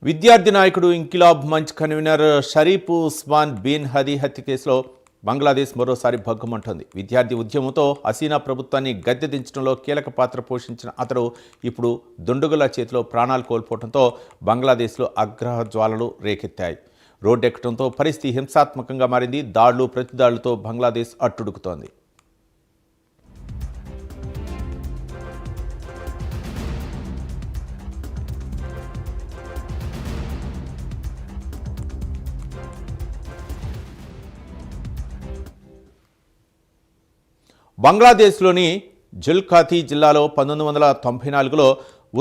విద్యార్థి నాయకుడు ఇంకిలాబ్ మంచ్ convener Sharif Usman bin Hadi హత్య కేసులో బంగ్లాదేశ్ మరోసారి భగ్గుమంటోంది. విద్యార్థి ఉద్యమంతో హసీనా ప్రభుత్వాన్ని గద్దె దించడంలో కీలక పాత్ర పోషించిన అతడు ఇప్పుడు దుండగుల చేతిలో ప్రాణాలు కోల్పోవడంతో బంగ్లాదేశ్లో ఆగ్రహ జ్వాలలు రేకెత్తాయి. రోడ్డెక్కడంతో పరిస్థితి హింసాత్మకంగా మారింది. దాడులు ప్రతిదాడులతో బంగ్లాదేశ్ అట్టుడుకుతోంది. బంగ్లాదేశ్లోని జుల్కాతి జిల్లాలో 1994లో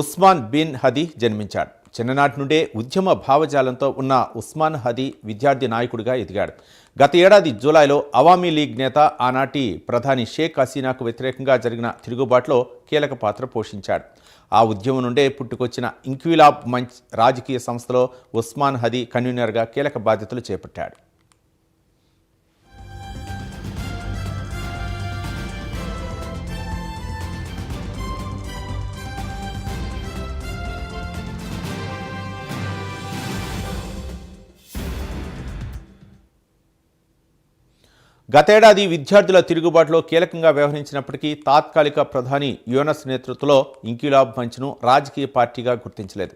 ఉస్మాన్ బిన్ హదీ జన్మించాడు. చిన్ననాటి నుండే ఉద్యమ భావజాలంతో ఉన్న ఉస్మాన్ హదీ విద్యార్థి నాయకుడిగా ఎదిగాడు. గత ఏడాది జూలైలో అవామీ లీగ్ నేత ఆనాటి ప్రధాని షేక్ హసీనాకు వ్యతిరేకంగా జరిగిన తిరుగుబాటులో కీలక పాత్ర పోషించాడు. ఆ ఉద్యమం నుండే పుట్టుకొచ్చిన ఇంక్విలాబ్ మంచ్ రాజకీయ సంస్థలో ఉస్మాన్ హదీ కన్వీనర్గా కీలక బాధ్యతలు చేపట్టాడు. గతేడాది విద్యార్థుల తిరుగుబాటులో కీలకంగా వ్యవహరించినప్పటికీ తాత్కాలిక ప్రధాని యూనస్ నేతృత్వంలో ఇంక్విలాబ్ మంచ్ను రాజకీయ పార్టీగా గుర్తించలేదు.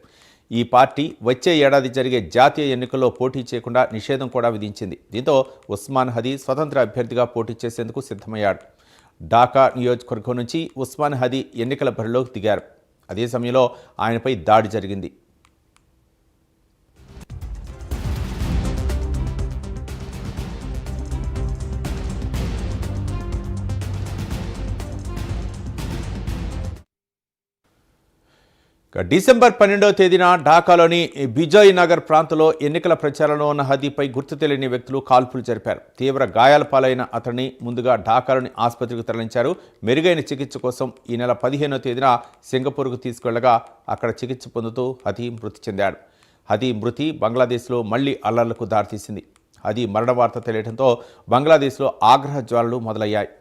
ఈ పార్టీ వచ్చే ఏడాది జరిగే జాతీయ ఎన్నికల్లో పోటీ చేయకుండా నిషేధం కూడా విధించింది. దీంతో ఉస్మాన్ హదీ స్వతంత్ర అభ్యర్థిగా పోటీ చేసేందుకు సిద్ధమయ్యాడు. ఢాకా నియోజకవర్గం నుంచి ఉస్మాన్ హదీ ఎన్నికల బరిలోకి దిగారు. అదే సమయంలో ఆయనపై దాడి జరిగింది. డిసెంబర్ 12వ తేదీన ఢాకాలోని బిజోయ్ నగర్ ప్రాంతంలో ఎన్నికల ప్రచారంలో ఉన్న హదీపై గుర్తు తెలియని వ్యక్తులు కాల్పులు జరిపారు. తీవ్ర గాయాల పాలైన అతన్ని ముందుగా ఢాకాలోని ఆసుపత్రికి తరలించారు. మెరుగైన చికిత్స కోసం ఈ నెల 15వ తేదీన సింగపూర్కు తీసుకెళ్లగా అక్కడ చికిత్స పొందుతూ హదీ మృతి చెందాడు. హదీ మృతి బంగ్లాదేశ్లో మళ్లీ అల్లర్లకు దారితీసింది. హదీ మరణ వార్త తెలియడంతో బంగ్లాదేశ్లో ఆగ్రహ జ్వాలలు మొదలయ్యాయి.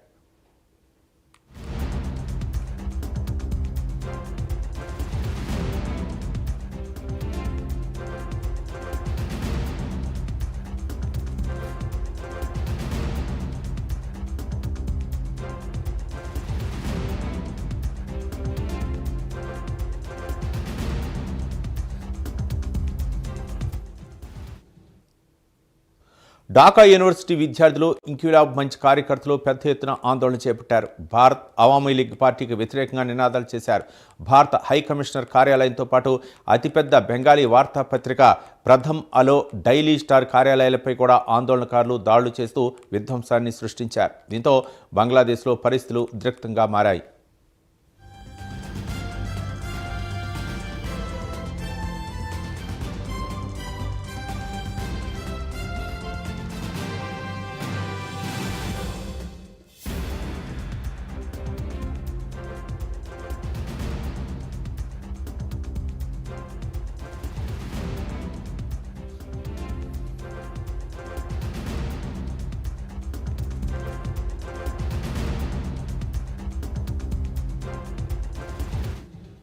ఢాకా యూనివర్సిటీ విద్యార్థులు ఇంక్విలాబ్ మంచ్ కార్యకర్తలు పెద్ద ఎత్తున ఆందోళన చేపట్టారు. భారత్ అవామీ లీగ్ పార్టీకి వ్యతిరేకంగా నినాదాలు చేశారు. భారత హై కమిషనర్ కార్యాలయంతో పాటు అతిపెద్ద బెంగాలీ వార్తాపత్రిక ప్రథమ్ అలో, డైలీ స్టార్ కార్యాలయాలపై కూడా ఆందోళనకారులు దాడులు చేస్తూ విధ్వంసాన్ని సృష్టించారు. దీంతో బంగ్లాదేశ్లో పరిస్థితులు ఉద్రిక్తంగా మారాయి.